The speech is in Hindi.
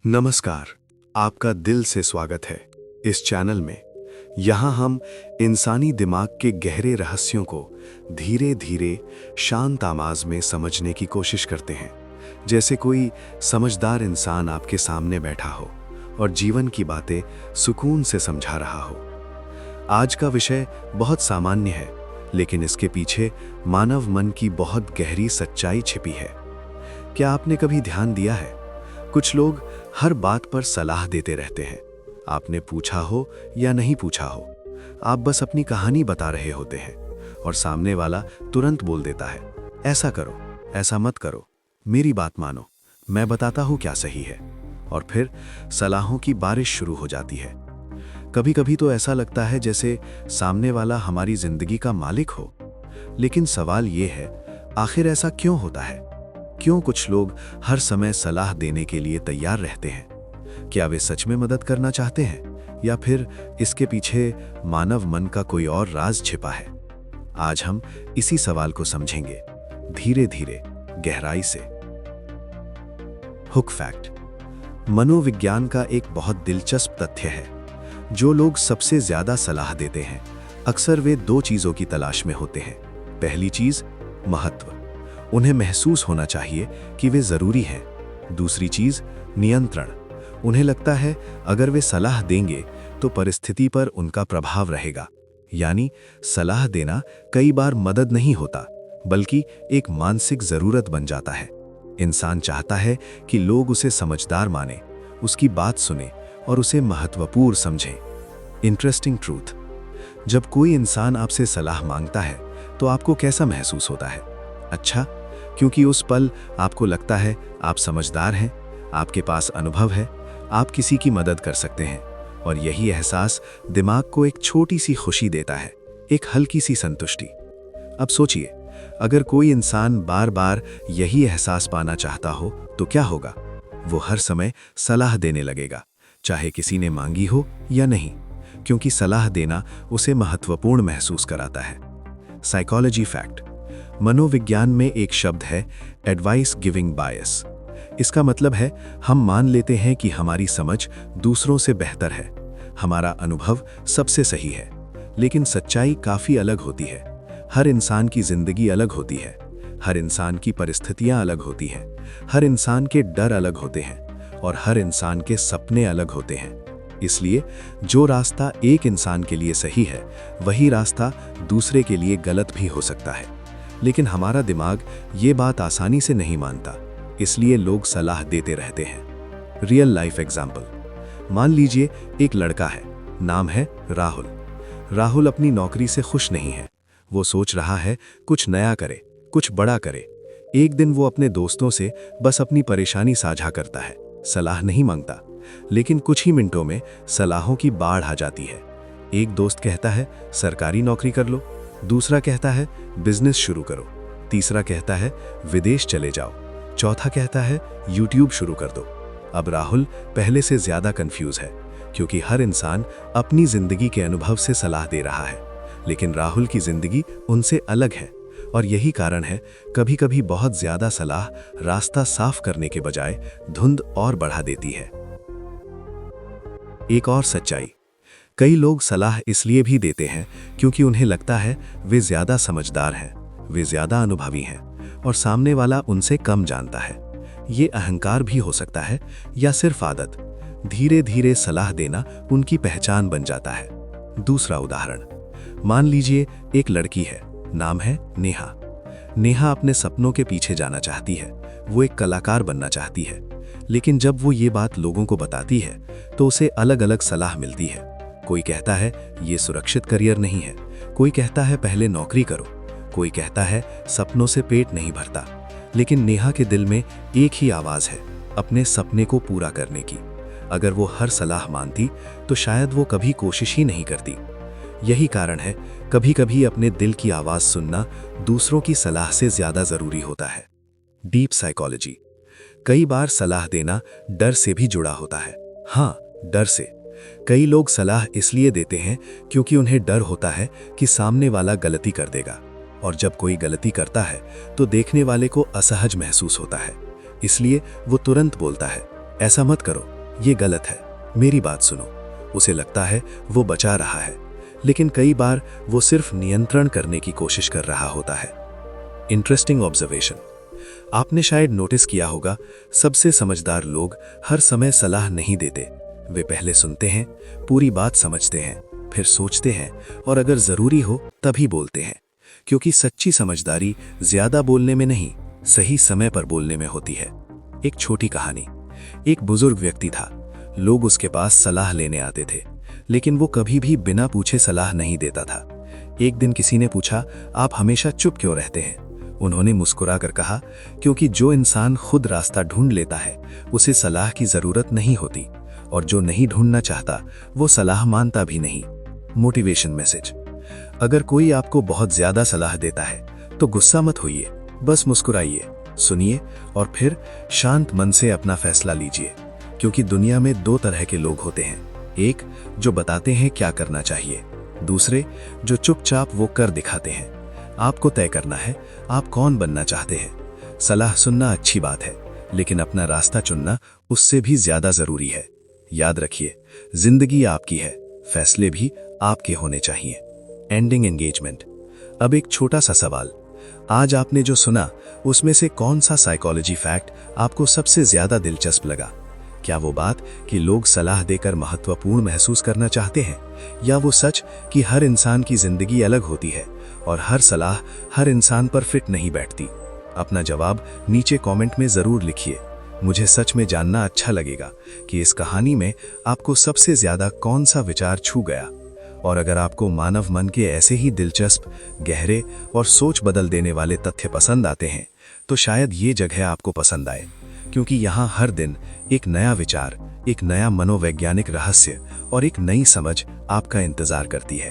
नमस्कार, आपका दिल से स्वागत है इस चैनल में। यहाँ हम इंसानी दिमाग के गहरे रहस्यों को धीरे धीरे शांत आवाज में समझने की कोशिश करते हैं, जैसे कोई समझदार इंसान आपके सामने बैठा हो और जीवन की बातें सुकून से समझा रहा हो। आज का विषय बहुत सामान्य है, लेकिन इसके पीछे मानव मन की बहुत गहरी सच्चाई छिपी है। क्या आपने कभी ध्यान दिया है, कुछ लोग हर बात पर सलाह देते रहते हैं। आपने पूछा हो या नहीं पूछा हो, आप बस अपनी कहानी बता रहे होते हैं और सामने वाला तुरंत बोल देता है, ऐसा करो, ऐसा मत करो, मेरी बात मानो, मैं बताता हूँ क्या सही है। और फिर सलाहों की बारिश शुरू हो जाती है। कभी कभी तो ऐसा लगता है जैसे सामने वाला हमारी जिंदगी का मालिक हो। लेकिन सवाल ये है, आखिर ऐसा क्यों होता है? क्यों कुछ लोग हर समय सलाह देने के लिए तैयार रहते हैं? क्या वे सच में मदद करना चाहते हैं, या फिर इसके पीछे मानव मन का कोई और राज छिपा है? आज हम इसी सवाल को समझेंगे, धीरे धीरे, गहराई से। Hook fact. मनोविज्ञान का एक बहुत दिलचस्प तथ्य है। जो लोग सबसे ज्यादा सलाह देते हैं, अक्सर वे दो चीजों की तलाश में होते हैं। पहली चीज, महत्व। उन्हें महसूस होना चाहिए कि वे जरूरी हैं। दूसरी चीज, नियंत्रण। उन्हें लगता है अगर वे सलाह देंगे तो परिस्थिति पर उनका प्रभाव रहेगा। यानी सलाह देना कई बार मदद नहीं होता, बल्कि एक मानसिक जरूरत बन जाता है। इंसान चाहता है कि लोग उसे समझदार माने, उसकी बात सुने और उसे महत्वपूर्ण समझें। Interesting truth. जब कोई इंसान आपसे सलाह मांगता है तो आपको कैसा महसूस होता है? अच्छा, क्योंकि उस पल आपको लगता है आप समझदार हैं, आपके पास अनुभव है, आप किसी की मदद कर सकते हैं। और यही एहसास दिमाग को एक छोटी सी खुशी देता है, एक हल्की सी संतुष्टि। अब सोचिए, अगर कोई इंसान बार बार यही एहसास पाना चाहता हो तो क्या होगा? वो हर समय सलाह देने लगेगा, चाहे किसी ने मांगी हो या नहीं, क्योंकि सलाह देना उसे महत्वपूर्ण महसूस कराता है। Psychology fact. मनोविज्ञान में एक शब्द है, एडवाइस गिविंग बायस। इसका मतलब है हम मान लेते हैं कि हमारी समझ दूसरों से बेहतर है, हमारा अनुभव सबसे सही है। लेकिन सच्चाई काफी अलग होती है। हर इंसान की जिंदगी अलग होती है, हर इंसान की परिस्थितियां अलग होती हैं, हर इंसान के डर अलग होते हैं और हर इंसान के सपने अलग होते हैं। इसलिए जो रास्ता एक इंसान के लिए सही है, वही रास्ता दूसरे के लिए गलत भी हो सकता है। लेकिन हमारा दिमाग ये बात आसानी से नहीं मानता, इसलिए लोग सलाह देते रहते हैं। Real life example. मान लीजिए एक लड़का है, नाम है राहुल। राहुल अपनी नौकरी से खुश नहीं है। वो सोच रहा है कुछ नया करे, कुछ बड़ा करे। एक दिन वो अपने दोस्तों से बस अपनी परेशानी साझा करता है, सलाह नहीं मांगता। लेकिन कुछ ही मिनटों में सलाहों की बाढ़ आ जाती है। एक दोस्त कहता है सरकारी नौकरी कर लो, दूसरा कहता है बिजनेस शुरू करो, तीसरा कहता है विदेश चले जाओ, चौथा कहता है यूट्यूब शुरू कर दो। अब राहुल पहले से ज्यादा कंफ्यूज है, क्योंकि हर इंसान अपनी जिंदगी के अनुभव से सलाह दे रहा है, लेकिन राहुल की जिंदगी उनसे अलग है। और यही कारण है कभी कभी बहुत ज्यादा सलाह रास्ता साफ करने के बजाय धुंध और बढ़ा देती है। एक और सच्चाई। कई लोग सलाह इसलिए भी देते हैं क्योंकि उन्हें लगता है वे ज्यादा समझदार हैं, वे ज्यादा अनुभवी हैं और सामने वाला उनसे कम जानता है। ये अहंकार भी हो सकता है या सिर्फ आदत। धीरे धीरे सलाह देना उनकी पहचान बन जाता है। दूसरा उदाहरण। मान लीजिए एक लड़की है, नाम है नेहा। नेहा अपने सपनों के पीछे जाना चाहती है, वो एक कलाकार बनना चाहती है। लेकिन जब वो ये बात लोगों को बताती है तो उसे अलग अलग सलाह मिलती है। कोई कहता है ये सुरक्षित करियर नहीं है, कोई कहता है पहले नौकरी करो, कोई कहता है सपनों से पेट नहीं भरता। लेकिन नेहा के दिल में एक ही आवाज है, अपने सपने को पूरा करने की। अगर वो हर सलाह मानती तो शायद वो कभी कोशिश ही नहीं करती। यही कारण है कभी कभी अपने दिल की आवाज सुनना दूसरों की सलाह से ज्यादा जरूरी होता है। Deep psychology. कई बार सलाह देना डर से भी जुड़ा होता है। हाँ, डर से। कई लोग सलाह इसलिए देते हैं क्योंकि उन्हें डर होता है कि सामने वाला गलती कर देगा, और जब कोई गलती करता है तो देखने वाले को असहज महसूस होता है। इसलिए वो तुरंत बोलता है, ऐसा मत करो, ये गलत है, मेरी बात सुनो। उसे लगता है वो बचा रहा है, लेकिन कई बार वो सिर्फ नियंत्रण करने की कोशिश कर रहा होता है। Interesting observation. आपने शायद नोटिस किया होगा, सबसे समझदार लोग हर समय सलाह नहीं देते। वे पहले सुनते हैं, पूरी बात समझते हैं, फिर सोचते हैं और अगर जरूरी हो तभी बोलते हैं। क्योंकि सच्ची समझदारी ज्यादा बोलने में नहीं, सही समय पर बोलने में होती है। एक छोटी कहानी। एक बुजुर्ग व्यक्ति था। लोग उसके पास सलाह लेने आते थे, लेकिन वो कभी भी बिना पूछे सलाह नहीं देता था। एक दिन किसी ने पूछा, आप हमेशा चुप क्यों रहते हैं? उन्होंने मुस्कुराकर कहा, क्योंकि जो इंसान खुद रास्ता ढूंढ लेता है उसे सलाह की जरूरत नहीं होती, और जो नहीं ढूंढना चाहता वो सलाह मानता भी नहीं। Motivation message. अगर कोई आपको बहुत ज्यादा सलाह देता है तो गुस्सा मत होइए, बस मुस्कुराइए, सुनिए और फिर शांत मन से अपना फैसला लीजिए। क्योंकि दुनिया में दो तरह के लोग होते हैं, एक जो बताते हैं क्या करना चाहिए, दूसरे जो चुपचाप वो कर दिखाते हैं। आपको तय करना है आप कौन बनना चाहते हैं। सलाह सुनना अच्छी बात है, लेकिन अपना रास्ता चुनना उससे भी ज्यादा जरूरी है। याद रखिए, जिंदगी आपकी है, फैसले भी आपके होने चाहिए। Ending engagement. अब एक छोटा सा सवाल, आज आपने जो सुना उसमें से कौन सा साइकोलॉजी फैक्ट आपको सबसे ज्यादा दिलचस्प लगा? क्या वो बात कि लोग सलाह देकर महत्वपूर्ण महसूस करना चाहते हैं, या वो सच कि हर इंसान की जिंदगी अलग होती है और हर सलाह हर इंसान पर फिट नहीं बैठती? अपना जवाब नीचे कमेंट में जरूर लिखिए। मुझे सच में जानना अच्छा लगेगा कि इस कहानी में आपको सबसे ज्यादा कौन सा विचार छू गया। और अगर आपको मानव मन के ऐसे ही दिलचस्प, गहरे और सोच बदल देने वाले तथ्य पसंद आते हैं तो शायद ये जगह आपको पसंद आए, क्योंकि यहाँ हर दिन एक नया विचार, एक नया मनोवैज्ञानिक रहस्य और एक नई समझ आपका इंतजार करती है।